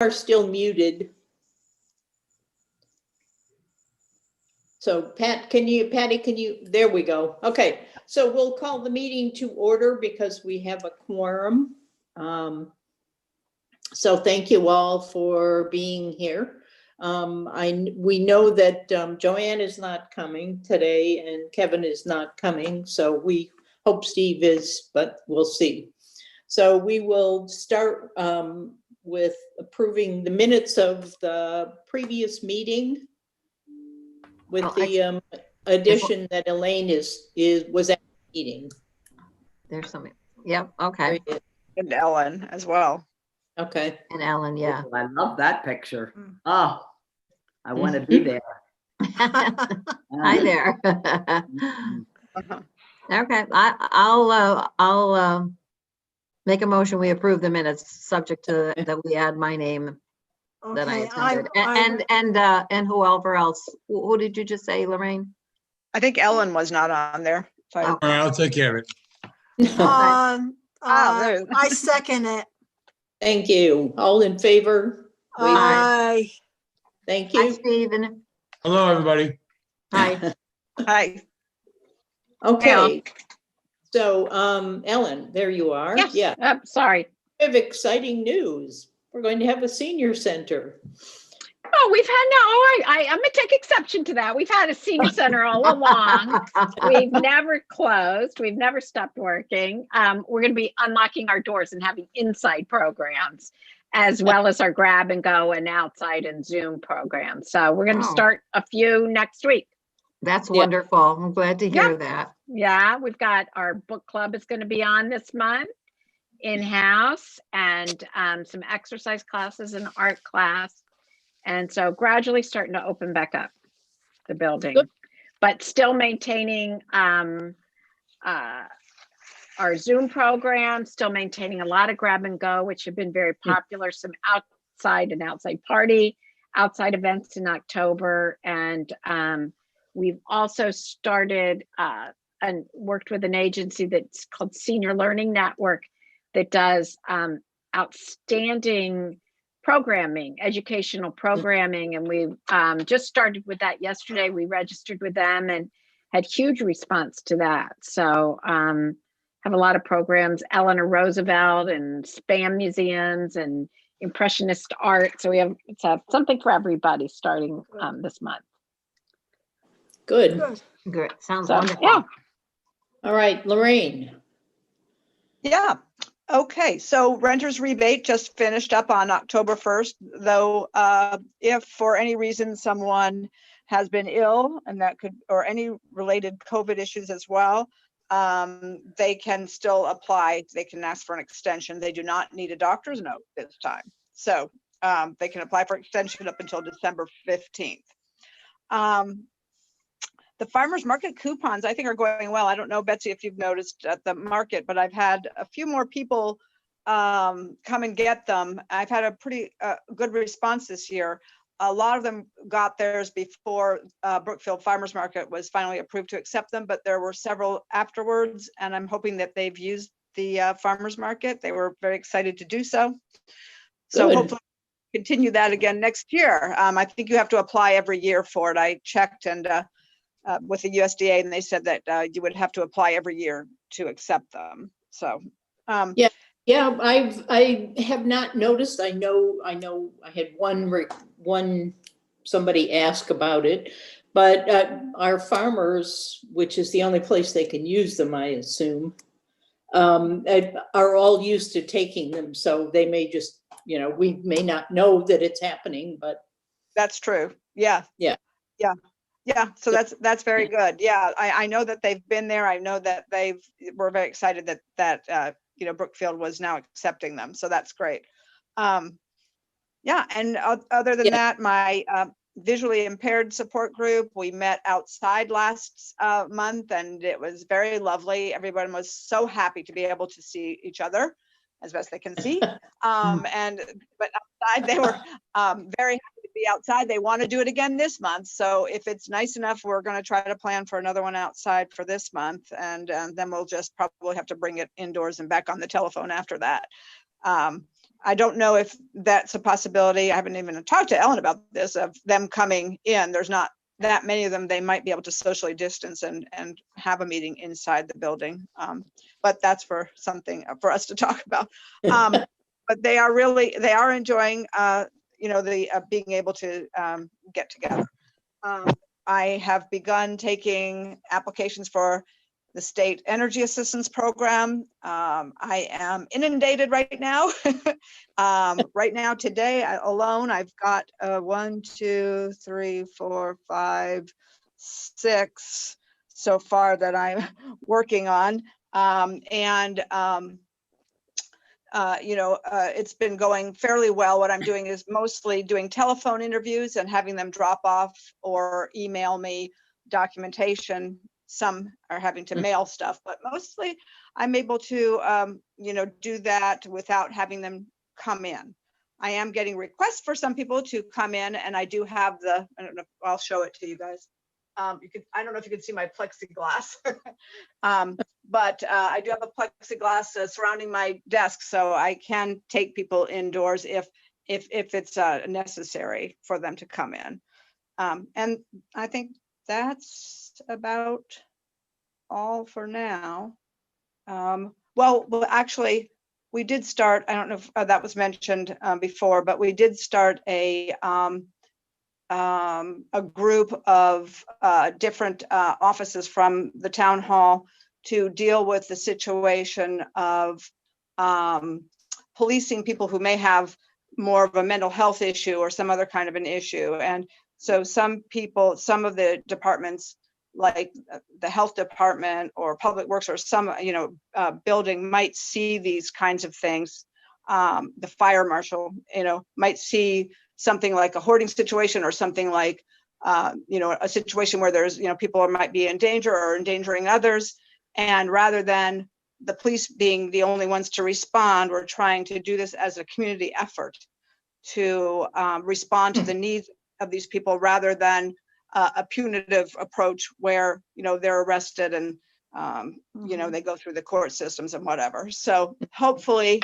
are still muted. So Patty, can you, there we go. Okay, so we'll call the meeting to order because we have a quorum. So thank you all for being here. We know that Joanne is not coming today and Kevin is not coming, so we hope Steve is, but we'll see. So we will start with approving the minutes of the previous meeting with the addition that Elaine was at the meeting. There's something. Yep. Okay. And Ellen as well. Okay. And Ellen, yeah. Oh, I love that picture. Oh, I want to be there. Hi there. Uh-huh. Okay, I'll make a motion. We approve the minutes, subject to that we add my name that I attended, and whoever else. Who did you just say, Lorraine? I think Ellen was not on there. So Oh. All right, I'll take care of it. I second it. Thank you. All in favor? Aye. Thank Hi, you. Stephen. Hello, everybody. Hi. hi. Okay. So, Ellen, there you are. Yes. Yeah. Sorry. We have exciting news. We're going to have a senior center. Oh, we've had I'm gonna take exception to that. We've had a senior center all along. We've never closed. We've never stopped working. We're going to be unlocking our doors and having inside programs, as well as our grab and go and outside and Zoom programs. So we're going to start a few next week. That's wonderful. I'm glad to hear that. Yeah, we've got our book club is going to be on this month in-house, and some exercise classes and art class. And so gradually starting to open back up the building. Good. But still maintaining our Zoom program, still maintaining a lot of grab and go, which have been very popular, some outside events in October. And we've also started and worked with an agency that's called Senior Learning Network that does outstanding programming, educational programming. And we've just started with that yesterday. We registered with them and had huge response to that. So have a lot of programs, Eleanor Roosevelt and SPAM museums and Impressionist art. So we have something for everybody starting this month. Good. Good. Sounds wonderful. Yeah. All right, Lorraine. Yeah. Okay, so renter's rebate just finished up on October 1st, though if for any reason someone has been ill and that could, or any related COVID issues as well, they can still apply. They can ask for an extension. They do not need a doctor's note this time. So they can apply for extension up until December 15th. The farmers market coupons, I think, are going well. I don't know, Betsy, if you've noticed at the market, but I've had a few more people come and get them. I've had a pretty good response this year. A lot of them got theirs before Brookfield Farmers Market was finally approved to accept them, but there were several afterwards, and I'm hoping that they've used the farmers market. They were very excited to do so. So hopefully continue that again next year. I think you have to apply every year for it. I checked and with the USDA, and they said that you would have to apply every year to accept them. So yeah, I have not noticed. I know I had one somebody ask about it, but our farmers, which is the only place they can use them, I assume, are all used to taking them. So they may just, we may not know that it's happening, but that's true. Yeah. So that's very good. Yeah, I know that they've been there. I know that were very excited that Brookfield was now accepting them. So that's great. Yeah, and other than that, my visually impaired support group, we met outside last month, and it was very lovely. Everyone was so happy to be able to see each other as best they can see. But outside, they were very happy to be outside. They want to do it again this month. So if it's nice enough, we're going to try to plan for another one outside for this month. And then we'll just probably have to bring it indoors and back on the telephone after that. I don't know if that's a possibility. I haven't even talked to Ellen about this, of them coming in. There's not that many of them. They might be able to socially distance and have a meeting inside the building. But that's for something for us to talk about. But they are enjoying, the being able to get together. I have begun taking applications for the state energy assistance program. I am inundated right now. Right now, today alone, I've got 1, 2, 3, 4, 5, 6 so far that I'm working on. It's been going fairly well. What I'm doing is mostly doing telephone interviews and having them drop off or email me documentation. Some are having to mail stuff, but mostly I'm able to, do that without having them come in. I am getting requests for some people to come in, and I do have I don't know, I'll show it to you guys. I don't know if you can see my plexiglass, but I do have a plexiglass surrounding my desk, so I can take people indoors if it's necessary for them to come in. And I think that's about all for now. Well, actually, we did start, I don't know if that was mentioned before, but we did start a group of different offices from the town hall to deal with the situation of policing people who may have more of a mental health issue or some other kind of an issue. And so some of the departments, like the health department or public works or some, building, might see these kinds of things. The fire marshal, might see something like a hoarding situation or something like, a situation where there's, people might be in danger or endangering others. And rather than the police being the only ones to respond, we're trying to do this as a community effort to respond to the needs of these people rather than a punitive approach where, they're arrested and, they go through the court systems and whatever. So hopefully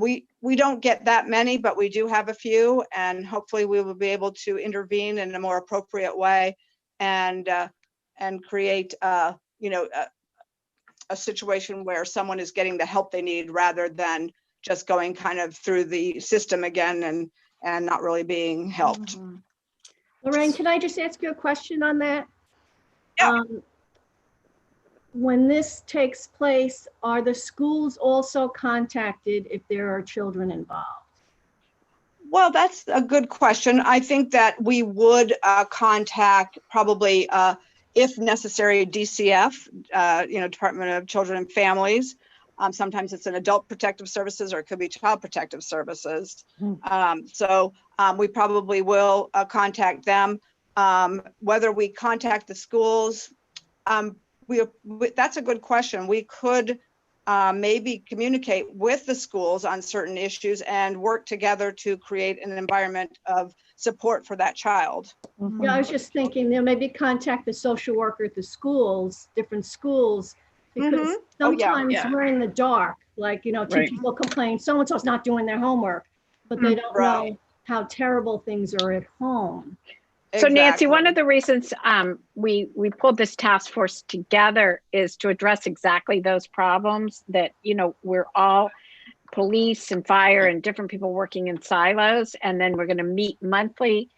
we don't get that many, but we do have a few, and hopefully we will be able to intervene in a more appropriate way and create, a situation where someone is getting the help they need rather than just going kind of through the system again and not really being helped. Lorraine, can I just ask you a question on that? Yeah. When this takes place, are the schools also contacted if there are children involved? Well, that's a good question. I think that we would contact probably, if necessary, DCF, Department of Children and Families. Sometimes it's an adult protective services, or it could be child protective services. So we probably will contact them. Whether we contact the schools, that's a good question. We could maybe communicate with the schools on certain issues and work together to create an environment of support for that child. Yeah, I was just thinking, maybe contact the social worker at the schools, different schools, because sometimes we're in the dark, like, teachers will complain, so-and-so's not doing their homework, but they don't know how terrible things are at home. So Nancy, one of the reasons we pulled this task force together is to address exactly those problems that, we're all police and fire and different people working in silos. And then we're going to meet monthly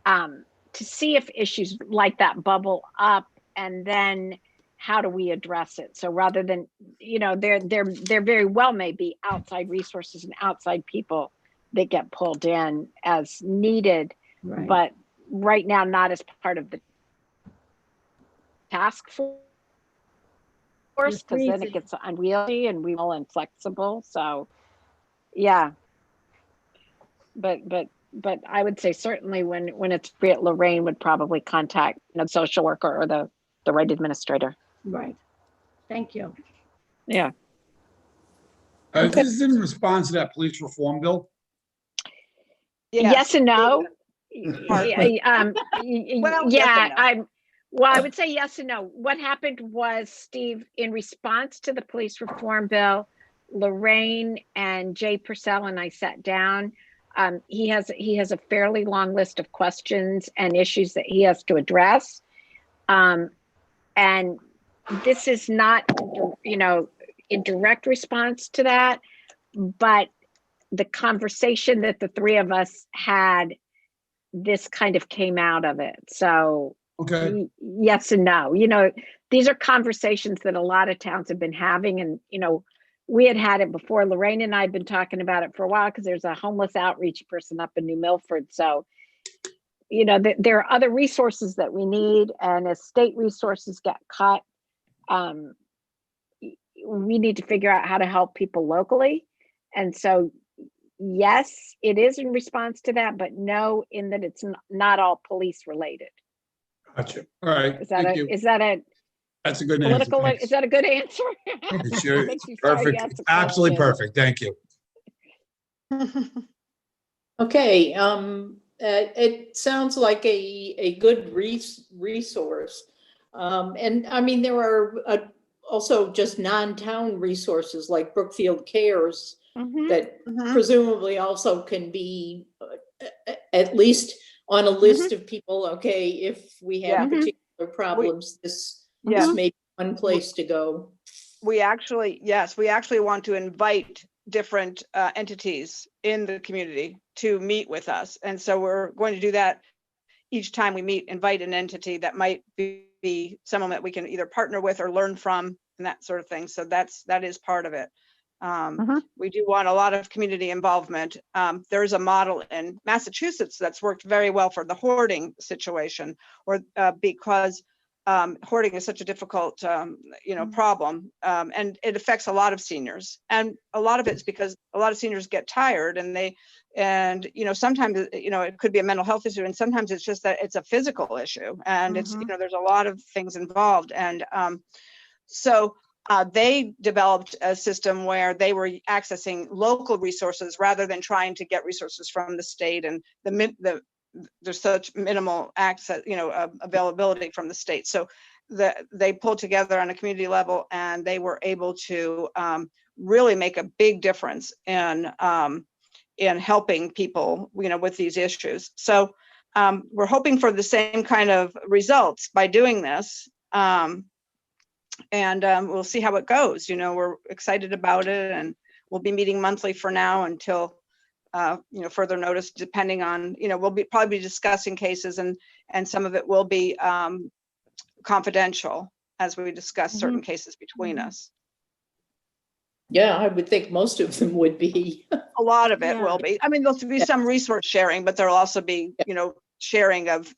to see if issues like that bubble up, and then how do we address it? So rather than, there very well may be outside resources and outside people that get pulled in as needed, but right now not as part of the task force, because then it gets unwieldy and we will inflexible. So yeah, but I would say certainly when it's appropriate, Lorraine would probably contact the social worker or the right administrator. Right. Thank you. Yeah. This is in response to that police reform bill. Yes and no. Well, I would say yes and no. What happened was, Steve, in response to the police reform bill, Lorraine and Jay Purcell and I sat down. He has a fairly long list of questions and issues that he has to address. And this is not, in direct response to that, but the conversation that the three of us had, this kind of came out of it. So Okay, yes and no. These are conversations that a lot of towns have been having, and we had it before. Lorraine and I have been talking about it for a while because there's a homeless outreach person up in New Milford. So there are other resources that we need, and as state resources get cut, we need to figure out how to help people locally. And so yes, it is in response to that, but no, in that it's not all police related. gotcha. All right, Is that thank you. That's a good answer. political? Thanks. Is that a good answer? It's your- Makes me sorry perfect. you asked the Absolutely question. perfect. Thank you. Okay, it sounds like a good resource. And I mean, there are also just non-town resources like Brookfield Cares Mhm. that presumably also can be at least on a list of people, okay, if we have Yeah. Mhm. particular problems, this Yeah. may be one place to go. We actually want to invite different entities in the community to meet with us. And so we're going to do that each time we meet, invite an entity that might be someone that we can either partner with or learn from and that sort of thing. So that is part of it. We do want a lot of community involvement. There's a model in Massachusetts that's worked very well for the hoarding situation, or because hoarding is such a difficult, problem, and it affects a lot of seniors. And a lot of it's because a lot of seniors get tired, and sometimes, it could be a mental health issue, and sometimes it's just that it's a physical issue, and it's, there's a lot of things involved. And so they developed a system where they were accessing local resources rather than trying to get resources from the state, and there's such minimal access, availability from the state. So they pulled together on a community level, and they were able to really make a big difference in helping people, with these issues. So we're hoping for the same kind of results by doing this. And we'll see how it goes. We're excited about it, and we'll be meeting monthly for now until further notice, depending on, we'll probably be discussing cases, and some of it will be confidential as we discuss certain cases between us. Yeah, I would think most of them would be. A lot of it Yeah. will be. I mean, there'll be some resource sharing, but there'll also be, sharing of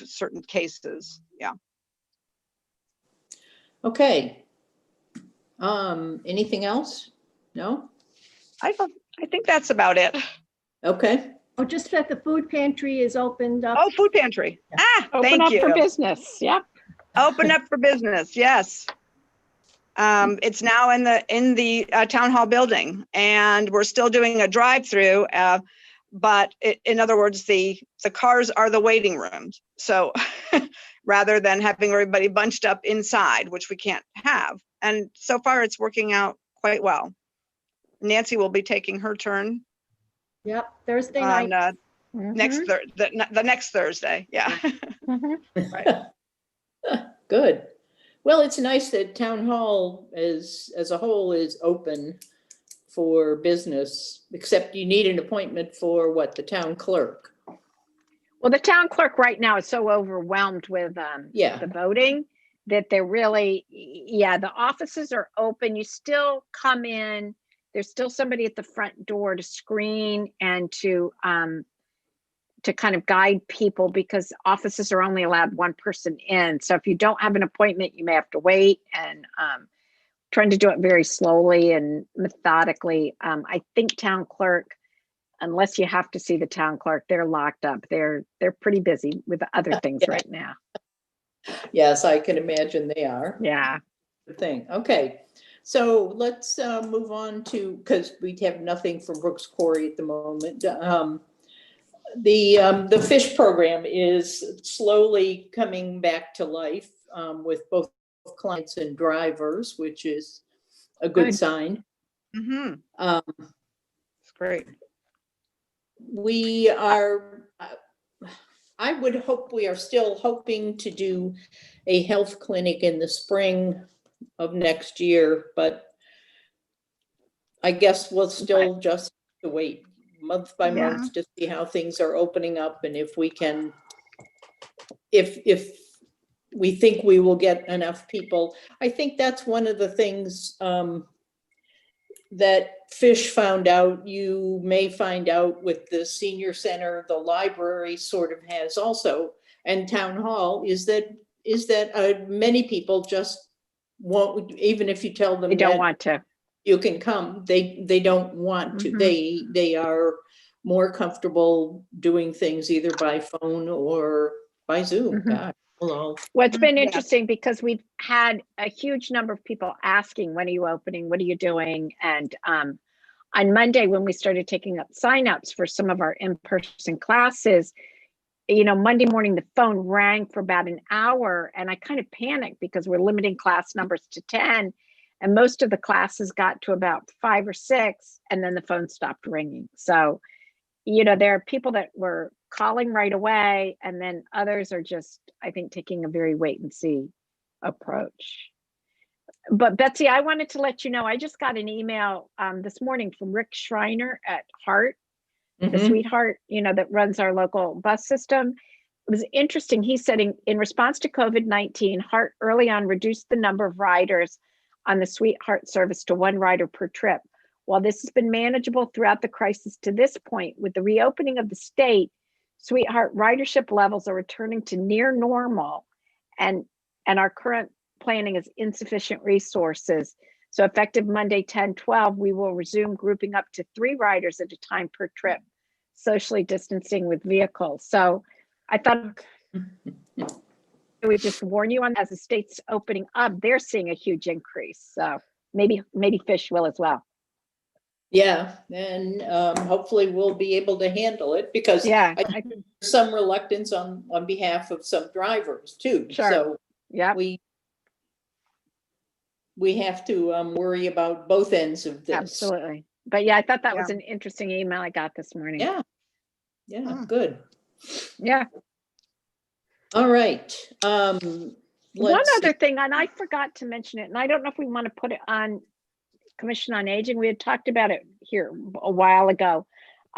certain cases. Yeah. Okay. Anything else? No? I think that's about it. Okay. Oh, just that the food pantry is opened up. Oh, food pantry. Open Thank up you. for business. Yep. Open up for business. Yes. It's now in the town hall building, and we're still doing a drive-through. But in other words, the cars are the waiting rooms. So rather than having everybody bunched up inside, which we can't have. And so far it's working out quite well. Nancy will be taking her turn Yep, Thursday on night. the next Thursday. Yeah. Right. Good. Well, it's nice that town hall as a whole is open for business, except you need an appointment for the town clerk. Well, the town clerk right now is so overwhelmed with the voting that they're really, the offices are open. You still come in. There's still somebody at the front door to screen and to kind of guide people, because offices are only allowed one person in. So if you don't have an appointment, you may have to wait, and trying to do it very slowly and methodically. I think town clerk, unless you have to see the town clerk, they're locked up. They're pretty busy with other things right now. Yes, I can imagine they are. Yeah. Good thing. Okay. So let's move on to, because we have nothing for Brooks Quarry at the moment. The fish program is slowly coming back to life with both clients and drivers, which is a good Good. sign. Mm-hmm. Um, It's great. we are, I would hope, we are still hoping to do a health clinic in the spring of next year, but I guess we'll still just have to wait month by Yeah. month to see how things are opening up and if we can, if we think we will get enough people. I think that's one of the things that Fish found out, you may find out with the senior center, the library sort of has also, and town hall, is that many people just won't, even if you tell them They don't that want to. you can come, they don't want to. Mhm. They are more comfortable doing things either by phone or by Zoom. Mhm. God, hello. Well, it's been Yeah. interesting because we've had a huge number of people asking, when are you opening? What are you doing? And on Monday, when we started taking up signups for some of our in-person classes, Monday morning, the phone rang for about an hour and I kind of panicked because we're limiting class numbers to 10. And most of the classes got to about 5 or 6 and then the phone stopped ringing. So, there are people that were calling right away and then others are just, I think, taking a very wait and see approach. But Betsy, I wanted to let you know, I just got an email this morning from Rick Schreiner at Heart, the Mhm. Sweetheart, that runs our local bus system. It was interesting. He said in response to COVID-19, Heart early on reduced the number of riders on the Sweetheart service to 1 rider per trip. While this has been manageable throughout the crisis to this point, with the reopening of the state, Sweetheart ridership levels are returning to near normal, and our current planning is insufficient resources. So effective Monday, 10/12, we will resume grouping up to 3 riders at a time per trip, socially distancing with vehicles. So I thought I would just warn you on, as the state's opening up, they're seeing a huge increase. So maybe Fish will as well. Yeah, and hopefully we'll be able to handle it because Yeah, I think there's some reluctance on behalf of some drivers too. Sure. So yeah, we have to worry about both ends of this. absolutely. But yeah, I thought that was Yeah. an interesting email I got this morning. Yeah, Mm. good. Yeah. All right. One Let's other see. thing, and I forgot to mention it, and I don't know if we want to put it on Commission on Aging. We had talked about it here a while ago.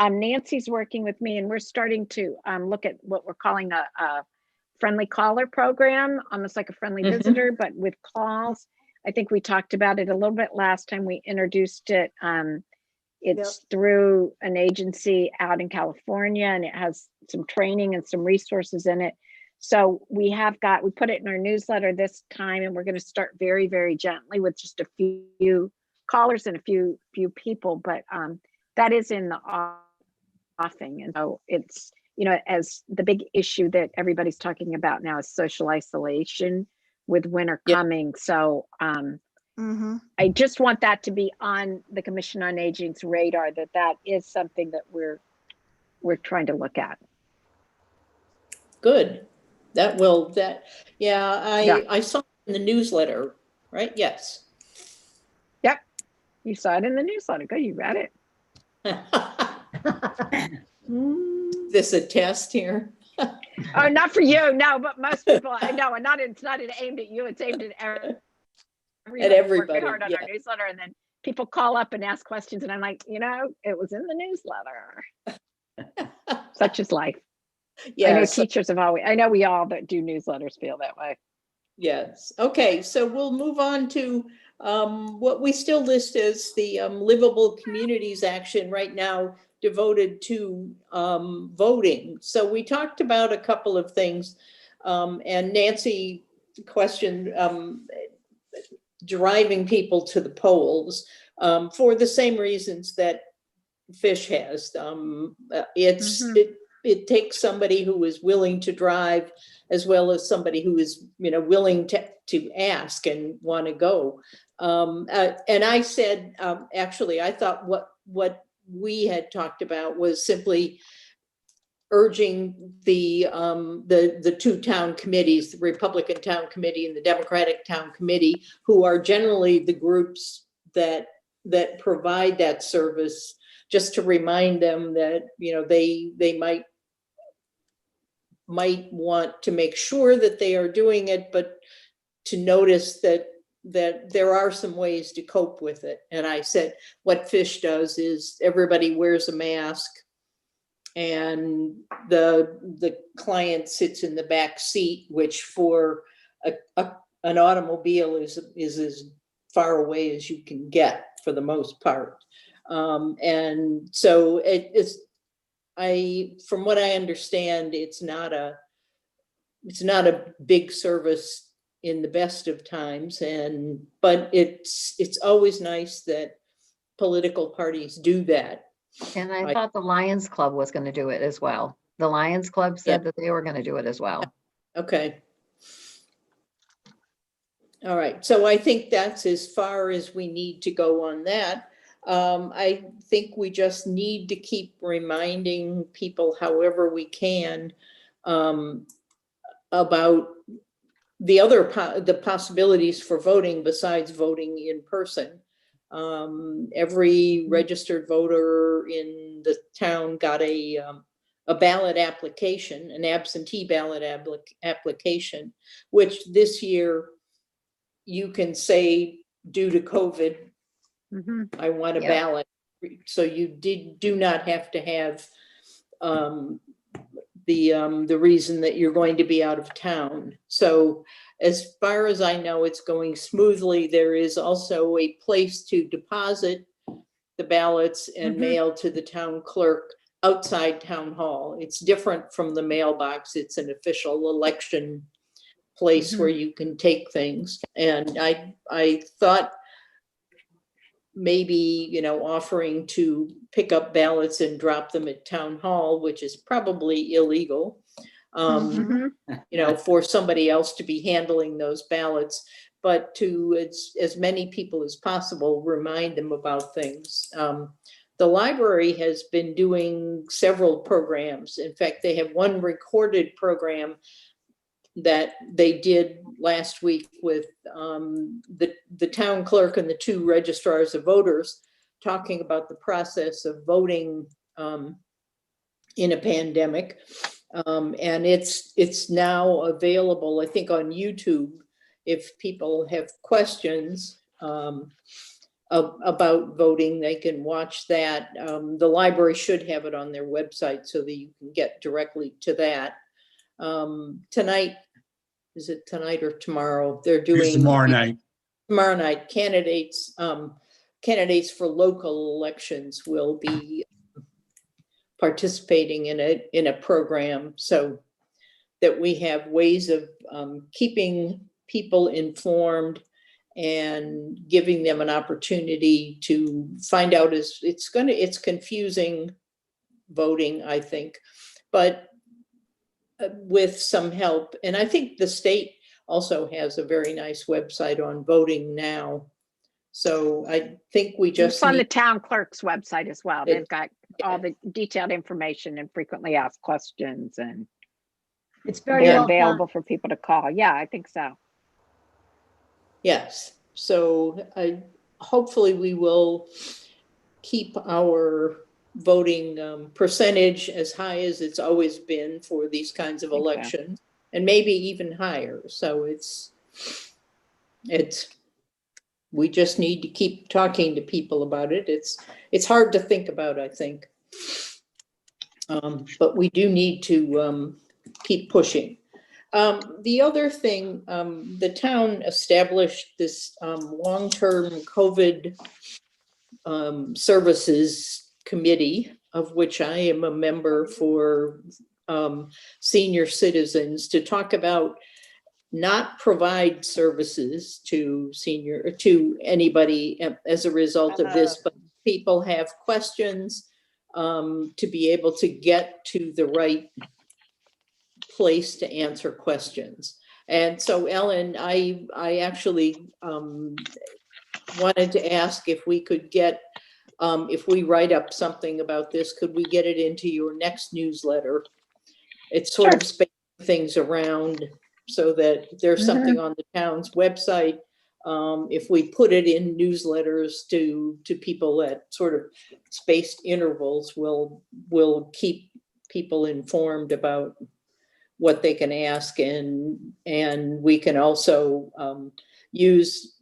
Nancy's working with me and we're starting to look at what we're calling a friendly caller program, almost like a friendly Mhm. visitor, but with calls. I think we talked about it a little bit last time we introduced it. It's through an agency out in California and it has some training and some resources in it. So we put it in our newsletter this time and we're going to start very, very gently with just a few callers and a few people, but that is in the offing. And so it's, as the big issue that everybody's talking about now is social isolation with winter Yep. coming. So I just want that to be on the Commission on Aging's radar, that is something that we're trying to look at. Good. I saw it in the newsletter, right? Yes. Yep. You saw it in the newsletter. Good, you read it. This a test here? Oh, not for you. No, but most people, I know, and it's not aimed at you. It's aimed at everybody. Everybody, We work hard on yeah. our newsletter, and then people call up and ask questions, and I'm like, it was in the newsletter. Such is life. I know Yes. teachers I know we all that do newsletters feel that way. Yes. Okay, so we'll move on to what we still list as the Livable Communities Action right now devoted to voting. So we talked about a couple of things, and Nancy questioned driving people to the polls for the same reasons that Fish has. It takes somebody who is willing to drive as well as somebody who is, willing to ask and want to go. And I said, actually, I thought what we had talked about was simply urging the 2 town committees, the Republican Town Committee and the Democratic Town Committee, who are generally the groups that provide that service, just to remind them that, you know, they might want to make sure that they are doing it, but to notice that there are some ways to cope with it. And I said, what FISH does is everybody wears a mask, and the client sits in the back seat, which for an automobile is as far away as you can get for the most part. And so from what I understand, it's not a big service in the best of times, but it's always nice that political parties do that. And I thought the Lions Club was going to do it as well. The Lions Club said that they were going to do it as well. Okay. All right, so I think that's as far as we need to go on that. I think we just need to keep reminding people however we can about the possibilities for voting besides voting in person. Every registered voter in the town got a ballot application, an absentee ballot application, which this year you can say, due to COVID, I want a ballot. So you do not have to have the reason that you're going to be out of town. So as far as I know, it's going smoothly. There is also a place to deposit the ballots and mail to the town clerk outside town hall. It's different from the mailbox. It's an official election place where you can take things. And I thought maybe, you know, offering to pick up ballots and drop them at town hall, which is probably illegal, you know, for somebody else to be handling those ballots, but to as many people as possible, remind them about things. The library has been doing several programs. In fact, they have one recorded program that they did last week with the town clerk and the 2 registrars of voters, talking about the process of voting in a pandemic. And it's now available, I think, on YouTube. If people have questions about voting, they can watch that. The library should have it on their website so that you can get directly to that. Tonight, is it tonight or tomorrow? They're doing It's tomorrow night. Tomorrow night, candidates for local elections will be participating in a program, so that we have ways of keeping people informed and giving them an opportunity to find out. It's confusing voting, I think, but with some help. And I think the state also has a very nice website on voting now. So I think we just It's on the need, town clerk's website as well. They've got all the detailed information and frequently asked questions, and It's very they're well done. available for people to call. Yeah, I think so. yes. So hopefully we will keep our voting percentage as high as it's always been for these kinds of Okay. elections, and maybe even higher. So we just need to keep talking to people about it. It's hard to think about, I think. But we do need to keep pushing. The other thing, the town established this long-term COVID services committee, of which I am a member, for senior citizens, to talk about not provide services to anybody as a result of this, but people have questions to be able to get to the right place to answer questions. And so, Ellen, I actually wanted to ask if we could get, if we write up something about this, could we get it into your next newsletter? It's sort of spacing things around so that there's something on the town's website, if we put it in newsletters to people at sort of spaced intervals, will keep people informed about what they can ask, and we can also use,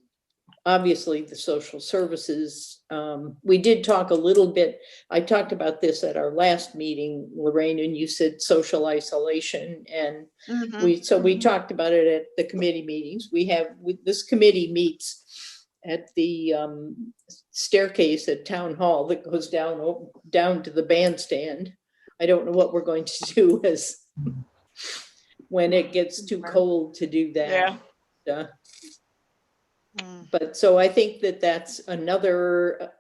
obviously, the social services. We did talk a little bit, I talked about this at our last meeting, Lorraine, and you said social isolation, and we talked about it at the committee meetings. This committee meets at the staircase at Town Hall that goes down to the bandstand. I don't know what we're going to do when it gets too cold to do that. Yeah. But so I think that's another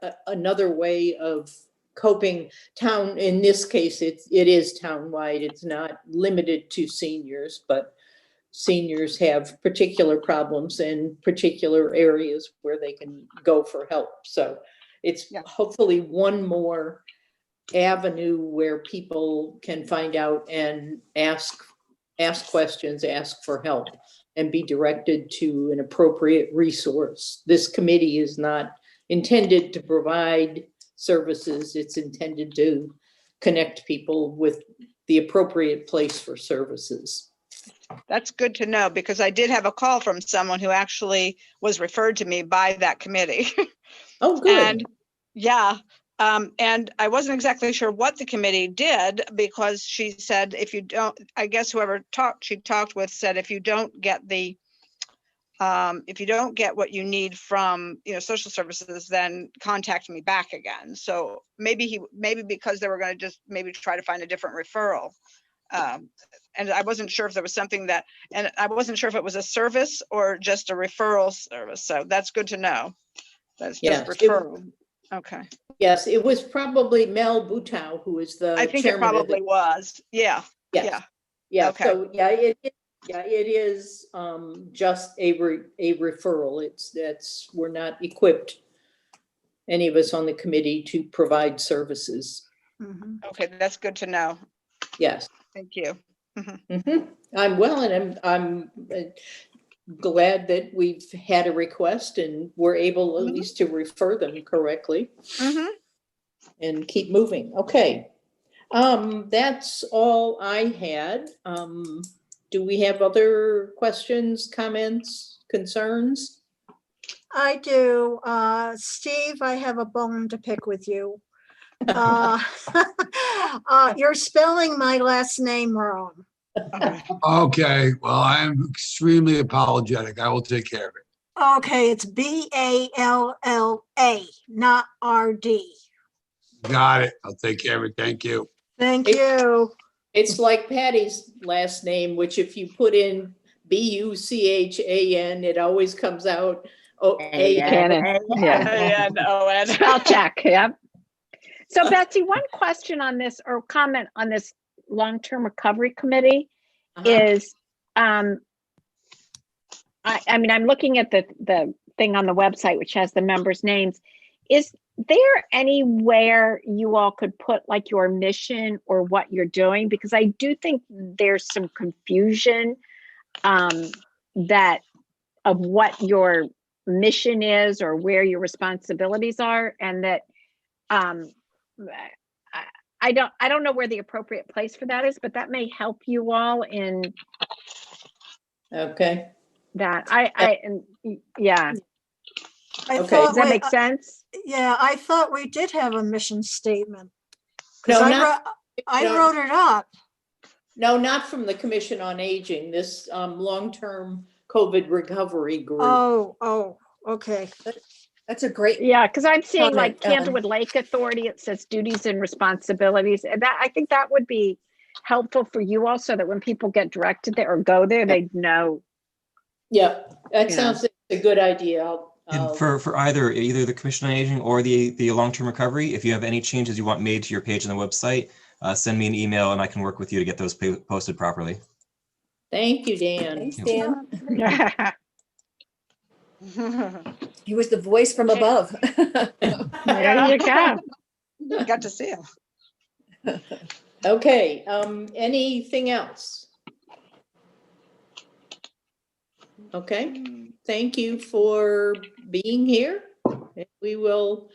way of coping. In this case, it is townwide. It's not limited to seniors, but seniors have particular problems in particular areas where they can go for help. So it's hopefully one more avenue where people can find out and ask questions, ask for help, and be directed to an appropriate resource. This committee is not intended to provide services. It's intended to connect people with the appropriate place for services. That's good to know, because I did have a call from someone who actually was referred to me by that committee. Oh, good. And yeah. And I wasn't exactly sure what the committee did, because she said, if you don't, I guess whoever she talked with said, if you don't get what you need from, social services, then contact me back again. So maybe because they were going to just maybe try to find a different referral. And I wasn't sure if there was something and I wasn't sure if it was a service or just a referral service. So that's good to know. That's just referral. Okay. Yes, it was probably Mel Butow who is the I think it probably was. Yeah. Yes. Yeah. Okay. So it is just a referral. We're not equipped, any of us on the committee, to provide services. Okay, that's good to know. Yes. Thank you. I'm glad that we've had a request and we're able at least to refer them correctly and keep moving. Okay. That's all I had. Do we have other questions, comments, concerns? I do. Steve, I have a bone to pick with you. You're spelling my last name wrong. Okay, well, I'm extremely apologetic. I will take care of it. Okay, it's Balla, not RD. Got it. I'll take care of it. Thank you. Thank you. It's like Patty's last name, which if you put in Buchan, it always comes out Yeah. I'll check. Yep. So Betsy, one question on this, or comment on this long-term recovery committee is, I mean, I'm looking at the thing on the website, which has the members' names. Is there anywhere you all could put like your mission or what you're doing? Because I do think there's some confusion that of what your mission is or where your responsibilities are, and that I don't know where the appropriate place for that is, but that may help you all in Okay. that. Yeah. Okay. Does that make sense? Yeah, I thought we did have a mission statement. No, I wrote it up. No, not from the Commission on Aging, this long-term COVID recovery group. Oh, okay. That's a great. Yeah, because I'm seeing comment, like Candlewood Lake Authority, it says duties and responsibilities. And that, I think that would be helpful for you all, so that when people get directed there or go there, they know. Yeah, that Yeah. sounds like a good idea. And for either the Commission on Aging or the long-term recovery, if you have any changes you want made to your page on the website, send me an email and I can work with you to get those posted properly. Thank you, Dan. Thanks, Dan. He was the voice from above. There you go. Got to see him. Okay, anything else? Okay, thank you for being here. We will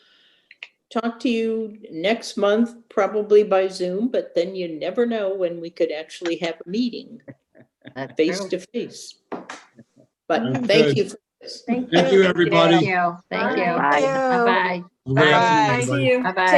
talk to you next month, probably by Zoom, but then you never know when we could actually have a meeting That's face true. to face. But Sounds thank good. you for this. Thank Thank you. you, everybody. Thank you. Thank you. Bye. Bye-bye. Good Bye. afternoon, Bye. everybody. See you. Bye-bye.